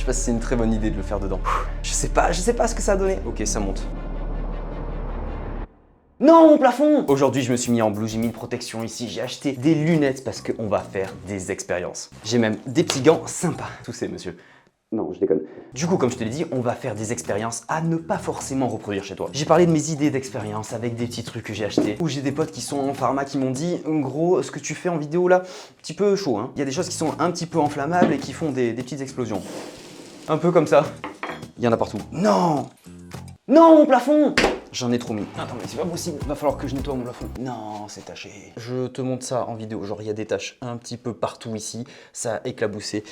pas si c'est une très bonne idée de le faire dedans. Je sais pas ce que ça a donné. Ok, ça monte. Non, mon plafond! Aujourd'hui, je me suis mis en blue, j'ai mis une protection ici, j'ai acheté des lunettes parce qu'on va faire des expériences. J'ai même des petits gants sympas. Toussez, monsieur. Non, je déconne. Du coup, comme je te l'ai dit, on va faire des expériences à ne pas forcément reproduire chez toi. J'ai parlé de mes idées d'expérience avec des petits trucs que j'ai achetés. Ou j'ai des potes qui sont en pharma qui m'ont dit, gros, ce que tu fais en vidéo là, un petit peu chaud, hein. Il y a des choses qui sont un petit peu enflammables et qui font des petites explosions. Un peu comme ça. Il y en a partout. Non! Non, mon plafond! J'en ai trop mis. Attends, mais c'est pas possible. Va falloir que je nettoie mon plafond. Non, c'est taché. Je te montre ça en vidéo. Genre, il y a des taches un petit peu partout ici. Ça a éclaboussé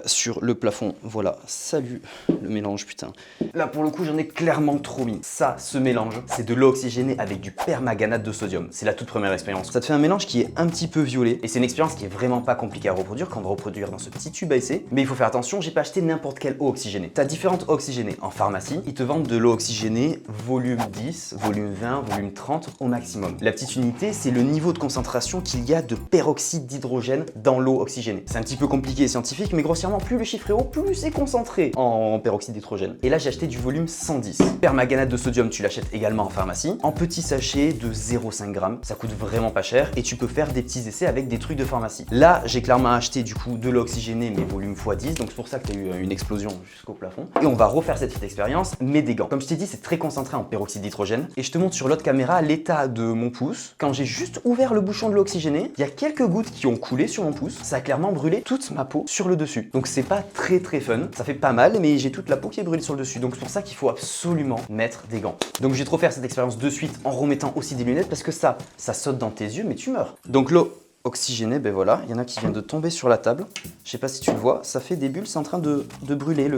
sur le plafond. Voilà. Salut le mélange, putain. Là, pour le coup, j'en ai clairement trop mis. Ça, ce mélange, c'est de l'eau oxygénée avec du permanganate de sodium. C'est la toute première expérience. Ça te fait un mélange qui est un petit peu violet. Et c'est une expérience qui est vraiment pas compliquée à reproduire quand on va reproduire dans ce petit tube à essai. Mais il faut faire attention, j'ai pas acheté n'importe quelle eau oxygénée. T'as différentes eaux oxygénées. En pharmacie, ils te vendent de l'eau oxygénée volume 10, volume 20, volume 30 au maximum. La petite unité, c'est le niveau de concentration qu'il y a de peroxyde d'hydrogène dans l'eau oxygénée. C'est un petit peu compliqué et scientifique, mais grossièrement, plus le chiffre est haut, plus c'est concentré en peroxyde d'hydrogène. Et là, j'ai acheté du volume 110. Permanganate de sodium, tu l'achètes également en pharmacie, en petit sachet de 0,5 g. Ça coûte vraiment pas cher et tu peux faire des petits essais avec des trucs de pharmacie. Là, j'ai clairement acheté du coup de l'eau oxygénée, mais volume x10, donc c'est pour ça que tu as eu une explosion jusqu'au plafond. Et on va refaire cette petite expérience, mais des gants. Comme je t'ai dit, c'est très concentré en peroxyde d'hydrogène. Et je te montre sur l'autre caméra l'état de mon pouce. Quand j'ai juste ouvert le bouchon de l'eau oxygénée, il y a quelques gouttes qui ont coulé sur mon pouce. Ça a clairement brûlé toute ma peau sur le dessus. Donc c'est pas très fun. Ça fait pas mal, mais j'ai toute la peau qui est brûlée sur le dessus. Donc c'est pour ça qu'il faut absolument mettre des gants. Donc j'ai trop faire cette expérience de suite en remettant aussi des lunettes parce que ça saute dans tes yeux, mais tu meurs. Donc l'eau oxygénée, ben voilà, il y en a qui vient de tomber sur la table. Je sais pas si tu le vois, ça fait des bulles, c'est en train de brûler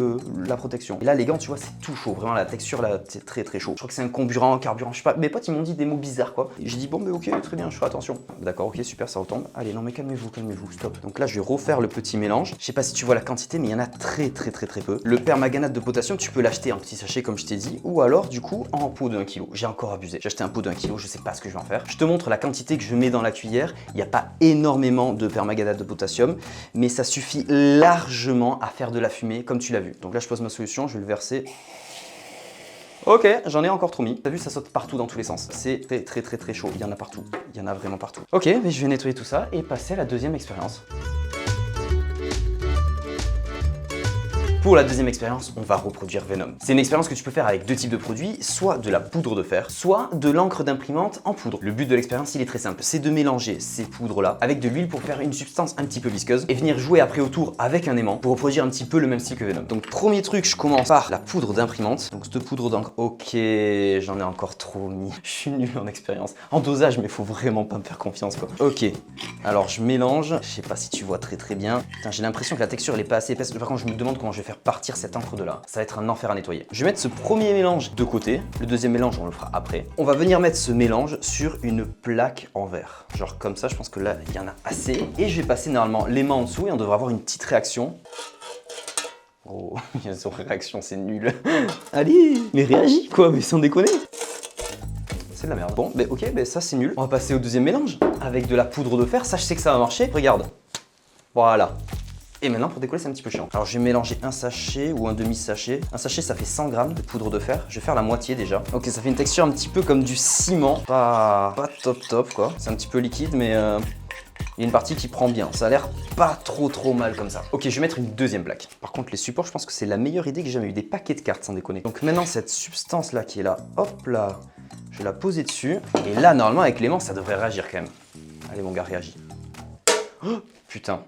la protection. Et là, les gants, tu vois, c'est tout chaud. Vraiment, la texture, là, c'est très chaud. Je crois que c'est un carburant, je sais pas. Mes potes, ils m'ont dit des mots bizarres, quoi. J'ai dit, bon, mais ok, très bien, je ferai attention. D'accord, ok, super, ça retombe. Allez, non, mais calmez-vous, stop. Donc là, je vais refaire le petit mélange. Je sais pas si tu vois la quantité, mais il y en a très peu. Le permanganate de potassium, tu peux l'acheter en petit sachet, comme je t'ai dit, ou alors, du coup, en pot de 1 kg. J'ai encore abusé. J'ai acheté un pot de 1 kg, je sais pas ce que je vais en faire. Je te montre la quantité que je mets dans la cuillère. Il n'y a pas énormément de permanganate de potassium, mais ça suffit largement à faire de la fumée, comme tu l'as vu. Donc là, je pose ma solution, je vais le verser. Ok, j'en ai encore trop mis. T'as vu, ça saute partout dans tous les sens. C'est très chaud. Il y en a partout. Il y en a vraiment partout. Ok, mais je vais nettoyer tout ça et passer à la deuxième expérience. Pour la deuxième expérience, on va reproduire Venom. C'est une expérience que tu peux faire avec deux types de produits, soit de la poudre de fer, soit de l'encre d'imprimante en poudre. Le but de l'expérience, il est très simple, c'est de mélanger ces poudres-là avec de l'huile pour faire une substance un petit peu visqueuse et venir jouer après autour avec un aimant pour reproduire un petit peu le même style que Venom. Donc premier truc, je commence par la poudre d'imprimante. Donc cette poudre d'encre, ok, j'en ai encore trop mis. Je suis nul en expérience. En dosage, mais faut vraiment pas me faire confiance, quoi. Ok, alors je mélange. Je sais pas si tu vois très bien. Putain, j'ai l'impression que la texture elle est pas assez épaisse. Par contre, je me demande comment je vais faire partir cette encre de là. Ça va être un enfer à nettoyer. Je vais mettre ce premier mélange de côté. Le deuxième mélange, on le fera après. On va venir mettre ce mélange sur une plaque en verre. Genre comme ça, je pense que là, il y en a assez. Et je vais passer normalement l'aimant en dessous et on devrait avoir une petite réaction. Oh, il y a son réaction, c'est nul. Allez, mais réagis quoi, mais sans déconner. C'est de la merde. Bon, ok, ça c'est nul. On va passer au deuxième mélange avec de la poudre de fer. Ça, je sais que ça va marcher. Regarde. Voilà. Et maintenant, pour décoller, c'est un petit peu chiant. Alors, je vais mélanger un sachet ou un demi-sachet. Un sachet, ça fait 100 g de poudre de fer. Je vais faire la moitié déjà. Ok, ça fait une texture un petit peu comme du ciment. Pas top, quoi. C'est un petit peu liquide, mais il y a une partie qui prend bien. Ça a l'air pas trop mal comme ça. Ok, je vais mettre une deuxième plaque. Par contre, les supports, je pense que c'est la meilleure idée que j'ai jamais eu. Des paquets de cartes, sans déconner. Donc maintenant, cette substance-là qui est là, hop là, je vais la poser dessus. Et là, normalement, avec l'aimant, ça devrait réagir quand même. Allez, mon gars, réagis. Oh, putain.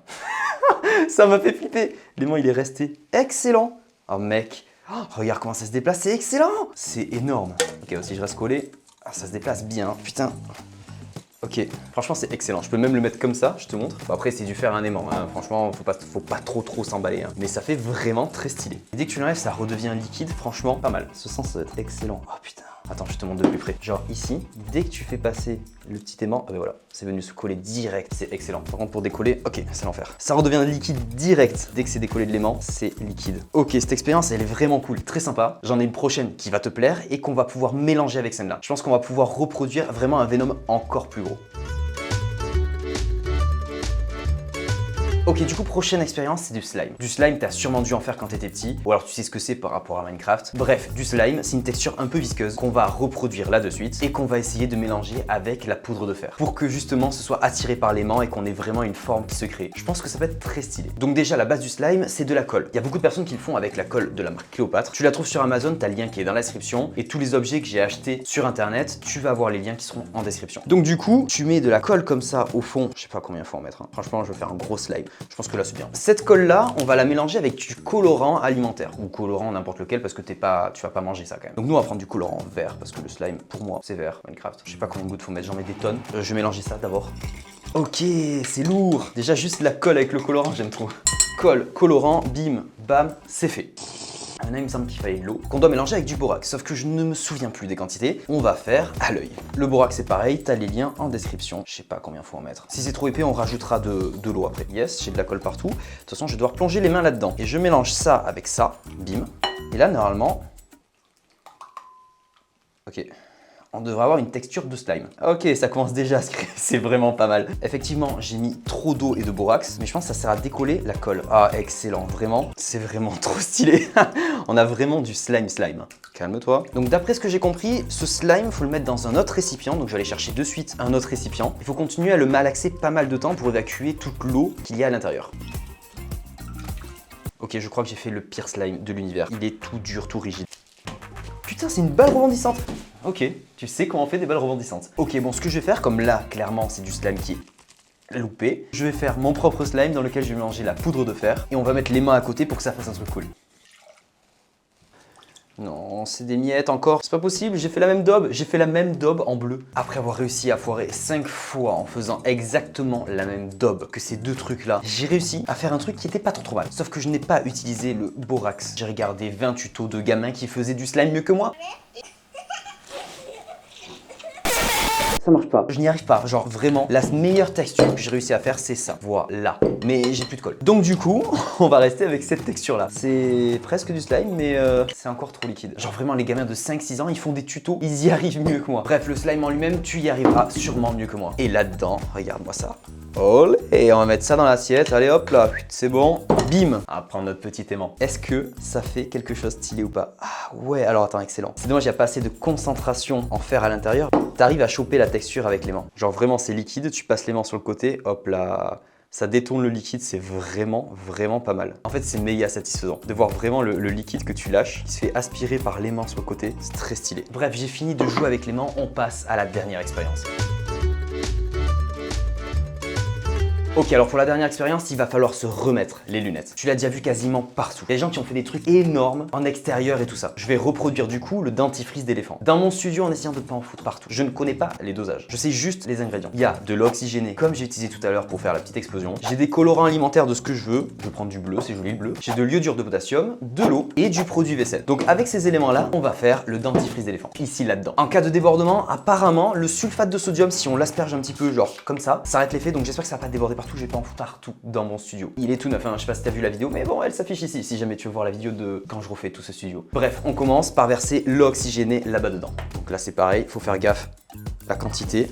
Ça m'a fait flipper. L'aimant, il est resté excellent. Oh mec, regarde comment ça se déplace, c'est excellent. C'est énorme. Ok, aussi je reste collé. Ah, ça se déplace bien, putain. Ok, franchement c'est excellent. Je peux même le mettre comme ça, je te montre. Bon, après c'est dû faire un aimant, hein. Franchement faut pas trop s'emballer, hein. Mais ça fait vraiment très stylé. Et dès que tu l'enlèves, ça redevient liquide, franchement pas mal. Ce sens ça doit être excellent. Oh putain. Attends, je te montre de plus près. Genre ici, dès que tu fais passer le petit aimant, ben voilà, c'est venu se coller direct, c'est excellent. Par contre pour décoller, ok, c'est l'enfer. Ça redevient liquide direct dès que c'est décollé de l'aimant, c'est liquide. Ok, cette expérience, elle est vraiment cool, très sympa. J'en ai une prochaine qui va te plaire et qu'on va pouvoir mélanger avec celle-là. Je pense qu'on va pouvoir reproduire vraiment un Venom encore plus gros. Ok, du coup, prochaine expérience, c'est du slime. Du slime, t'as sûrement dû en faire quand t'étais petit, ou alors tu sais ce que c'est par rapport à Minecraft. Bref, du slime, c'est une texture un peu visqueuse qu'on va reproduire là de suite et qu'on va essayer de mélanger avec la poudre de fer pour que justement ce soit attiré par l'aimant et qu'on ait vraiment une forme qui se crée. Je pense que ça va être très stylé. Donc déjà, la base du slime, c'est de la colle. Il y a beaucoup de personnes qui le font avec la colle de la marque Cléopâtre. Tu la trouves sur Amazon, t'as le lien qui est dans la description et tous les objets que j'ai achetés sur internet, tu vas avoir les liens qui seront en description. Donc du coup, tu mets de la colle comme ça au fond. Je sais pas combien il faut en mettre. Franchement, je vais faire un gros slime. Je pense que là, c'est bien. Cette colle-là, on va la mélanger avec du colorant alimentaire ou colorant n'importe lequel parce que tu vas pas manger ça quand même. Donc nous, on va prendre du colorant vert parce que le slime, pour moi, c'est vert. Minecraft. Je sais pas combien de gouttes faut mettre, j'en mets des tonnes. Je vais mélanger ça d'abord. Ok, c'est lourd. Déjà, juste la colle avec le colorant, j'aime trop. Colle, colorant, bim, bam, c'est fait. Maintenant, il me semble qu'il fallait de l'eau qu'on doit mélanger avec du borax, sauf que je ne me souviens plus des quantités. On va faire à l'œil. Le borax, c'est pareil, t'as les liens en description. Je sais pas combien faut en mettre. Si c'est trop épais, on rajoutera de l'eau après. Yes, j'ai de la colle partout. De toute façon, je vais devoir plonger les mains là-dedans. Et je mélange ça avec ça, bim. Et là, normalement... Ok. On devrait avoir une texture de slime. Ok, ça commence déjà à se créer, c'est vraiment pas mal. Effectivement, j'ai mis trop d'eau et de borax, mais je pense que ça sert à décoller la colle. Ah, excellent, vraiment, c'est vraiment trop stylé. On a vraiment du slime. Calme-toi. Donc d'après ce que j'ai compris, ce slime, faut le mettre dans un autre récipient, donc je vais aller chercher de suite un autre récipient. Il faut continuer à le malaxer pas mal de temps pour évacuer toute l'eau qu'il y a à l'intérieur. Ok, je crois que j'ai fait le pire slime de l'univers. Il est tout dur, tout rigide. Putain, c'est une balle rebondissante. Ok, tu sais comment on fait des balles rebondissantes. Ok, bon, ce que je vais faire, comme là, clairement, c'est du slime qui est loupé, je vais faire mon propre slime dans lequel je vais mélanger la poudre de fer et on va mettre les mains à côté pour que ça fasse un truc cool. Non, c'est des miettes encore. C'est pas possible, j'ai fait la même daube. J'ai fait la même daube en bleu. Après avoir réussi à foirer 5 fois en faisant exactement la même daube que ces deux trucs-là, j'ai réussi à faire un truc qui était pas trop mal. Sauf que je n'ai pas utilisé le borax. J'ai regardé 20 tutos de gamins qui faisaient du slime mieux que moi. Ça marche pas. Je n'y arrive pas. Genre vraiment, la meilleure texture que j'ai réussi à faire, c'est ça. Voilà. Mais j'ai plus de colle. Donc du coup, on va rester avec cette texture-là. C'est presque du slime, mais c'est encore trop liquide. Genre vraiment, les gamins de 5-6 ans, ils font des tutos, ils y arrivent mieux que moi. Bref, le slime en lui-même, tu y arriveras sûrement mieux que moi. Et là-dedans, regarde-moi ça. Olé, et on va mettre ça dans l'assiette. Allez hop là, c'est bon. Bim. On va prendre notre petit aimant. Est-ce que ça fait quelque chose de stylé ou pas? Ah ouais, alors attends, excellent. C'est dommage, il n'y a pas assez de concentration en fer à l'intérieur. T'arrives à choper la texture avec l'aimant. Genre vraiment, c'est liquide, tu passes l'aimant sur le côté, hop là. Ça détourne le liquide, c'est vraiment pas mal. En fait, c'est méga satisfaisant de voir vraiment le liquide que tu lâches qui se fait aspirer par l'aimant sur le côté. C'est très stylé. Bref, j'ai fini de jouer avec l'aimant, on passe à la dernière expérience. Ok, alors pour la dernière expérience, il va falloir se remettre les lunettes. Tu l'as déjà vu quasiment partout. Il y a des gens qui ont fait des trucs énormes en extérieur et tout ça. Je vais reproduire du coup le dentifrice d'éléphant. Dans mon studio en essayant de ne pas en foutre partout. Je ne connais pas les dosages. Je sais juste les ingrédients. Il y a de l'oxygéné, comme j'ai utilisé tout à l'heure pour faire la petite explosion. J'ai des colorants alimentaires de ce que je veux. Je vais prendre du bleu, c'est joli le bleu. J'ai de l'iodure de potassium, de l'eau et du produit vaisselle. Donc avec ces éléments-là, on va faire le dentifrice d'éléphant. Ici, là-dedans. En cas de débordement, apparemment, le sulfate de sodium, si on l'asperge un petit peu, genre comme ça arrête l'effet. Donc j'espère que ça va pas déborder partout, je vais pas en foutre partout dans mon studio. Il est tout neuf, hein. Je sais pas si t'as vu la vidéo, mais bon, elle s'affiche ici, si jamais tu veux voir la vidéo de quand je refais tout ce studio. Bref, on commence par verser l'oxygéné là-bas dedans. Donc là, c'est pareil, faut faire gaffe la quantité.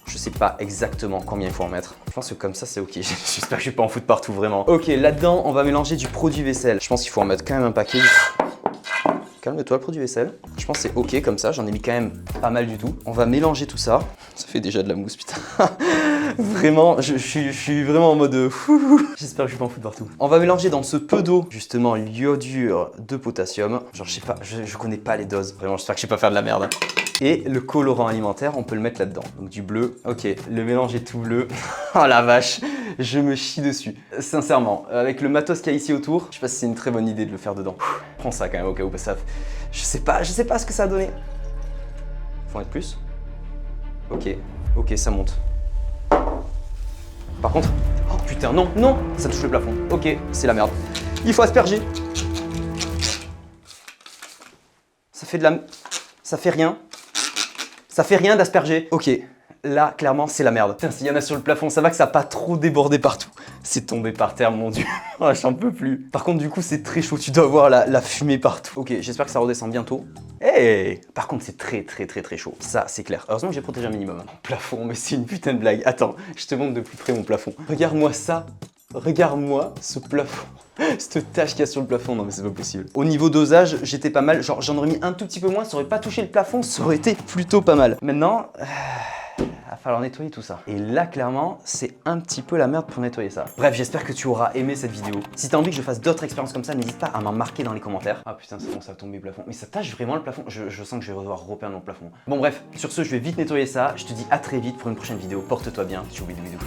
Je sais pas exactement combien il faut en mettre. Je pense que comme ça, c'est ok. J'espère que je vais pas en foutre partout, vraiment. Ok, là-dedans, on va mélanger du produit vaisselle. Je pense qu'il faut en mettre quand même un paquet. Calme-toi, le produit vaisselle. Je pense que c'est ok comme ça, j'en ai mis quand même pas mal du tout. On va mélanger tout ça. Ça fait déjà de la mousse, putain. Vraiment, je suis vraiment en mode j'espère que je vais pas en foutre partout. On va mélanger dans ce peu d'eau, justement, l'iodure de potassium. Genre, je sais pas, je connais pas les doses. Vraiment, j'espère que je vais pas faire de la merde. Et le colorant alimentaire, on peut le mettre là-dedans. Donc du bleu. Ok, le mélange est tout bleu. Oh la vache, je me chie dessus. Sincèrement, avec le matos qu'il y a ici autour, je sais pas si c'est une très bonne idée de le faire dedans. Prends ça quand même au cas où, parce que ça... Je sais pas ce que ça a donné. Faut en mettre plus. Ok, ça monte. Par contre... Oh putain, non, ça touche le plafond. Ok, c'est la merde. Il faut asperger. Ça fait de la... Ça fait rien. Ça fait rien d'asperger. Ok, là, clairement, c'est la merde. Putain, s'il y en a sur le plafond, ça va que ça n'a pas trop débordé partout. C'est tombé par terre, mon dieu. Oh, j'en peux plus. Par contre, du coup, c'est très chaud. Tu dois voir la fumée partout. Ok, j'espère que ça redescend bientôt. Hey! Par contre, c'est très chaud. Ça, c'est clair. Heureusement que j'ai protégé un minimum. Mon plafond, mais c'est une putain de blague. Attends, je te montre de plus près mon plafond. Regarde-moi ça. Regarde-moi ce plafond. Cette tache qu'il y a sur le plafond, non mais c'est pas possible. Au niveau dosage, j'étais pas mal. Genre j'en aurais mis un tout petit peu moins, ça aurait pas touché le plafond, ça aurait été plutôt pas mal. Maintenant, va falloir nettoyer tout ça. Et là, clairement, c'est un petit peu la merde pour nettoyer ça. Bref, j'espère que tu auras aimé cette vidéo. Si t'as envie que je fasse d'autres expériences comme ça, n'hésite pas à m'en marquer dans les commentaires. Ah putain, c'est bon, ça va tomber le plafond. Mais ça tâche vraiment le plafond. Je sens que je vais devoir repeindre mon plafond. Bon bref, sur ce, je vais vite nettoyer ça. Je te dis à très vite pour une prochaine vidéo. Porte-toi bien. Tchou bidou bidou.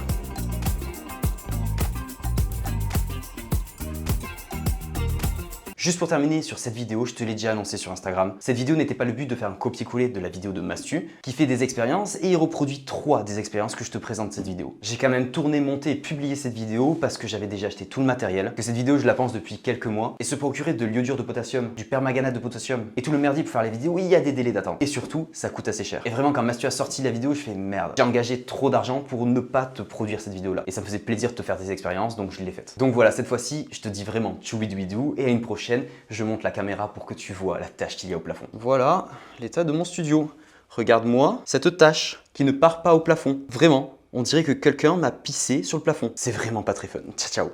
Juste pour terminer sur cette vidéo, je te l'ai déjà annoncé sur Instagram. Cette vidéo n'était pas le but de faire un copier-coller de la vidéo de Mastu, qui fait des expériences et il reproduit 3 des expériences que je te présente cette vidéo. J'ai quand même tourné, monté et publié cette vidéo parce que j'avais déjà acheté tout le matériel, que cette vidéo je la pense depuis quelques mois, et se procurer de l'iodure de potassium, du permanganate de potassium et tout le merdier pour faire les vidéos, il y a des délais d'attente. Et surtout, ça coûte assez cher. Et vraiment quand Mastu a sorti la vidéo, je fais merde. J'ai engagé trop d'argent pour ne pas te produire cette vidéo là. Et ça me faisait plaisir de te faire des expériences, donc je l'ai faite. Donc voilà, cette fois-ci, je te dis vraiment tchoubidoubidou et à une prochaine, je monte la caméra pour que tu vois la tache qu'il y a au plafond. Voilà l'état de mon studio. Regarde-moi cette tache qui ne part pas au plafond. Vraiment, on dirait que quelqu'un m'a pissé sur le plafond. C'est vraiment pas très fun. Ciao, ciao.